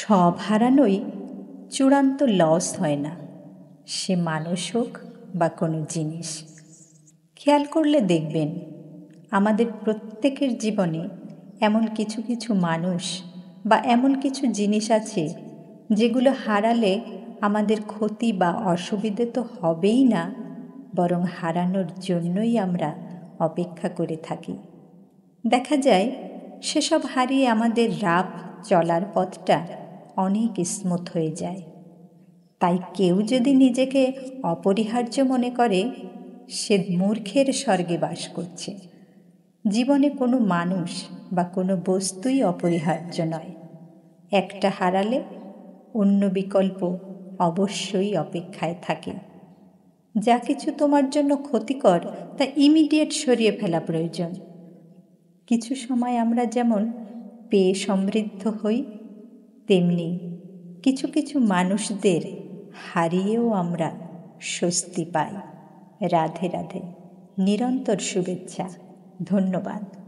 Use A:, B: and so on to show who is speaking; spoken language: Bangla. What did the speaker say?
A: সব হারানোই চূড়ান্ত লস হয় না, সে মানুষ হোক বা কোনো জিনিস। খেয়াল করলে দেখবেন আমাদের প্রত্যেকের জীবনে এমন কিছু কিছু মানুষ বা এমন কিছু জিনিস আছে যেগুলো হারালে আমাদের ক্ষতি বা অসুবিধে তো হবেই না, বরং হারানোর জন্যই আমরা অপেক্ষা করে থাকি। দেখা যায় সেসব হারিয়ে আমাদের রাত চলার পথটা অনেক স্মুথ হয়ে যায়। তাই কেউ যদি নিজেকে অপরিহার্য মনে করে, সে মূর্খের স্বর্গে বাস করছে। জীবনে কোনো মানুষ বা কোনো বস্তুই অপরিহার্য নয়। একটা হারালে অন্য বিকল্প অবশ্যই অপেক্ষায় থাকে। যা কিছু তোমার জন্য ক্ষতিকর তা ইমিডিয়েট সরিয়ে ফেলা প্রয়োজন। কিছু সময় আমরা যেমন পেয়ে সমৃদ্ধ হই, তেমনি কিছু কিছু মানুষদের হারিয়েও আমরা স্বস্তি পাই। রাধে রাধে। নিরন্তর শুভেচ্ছা। ধন্যবাদ।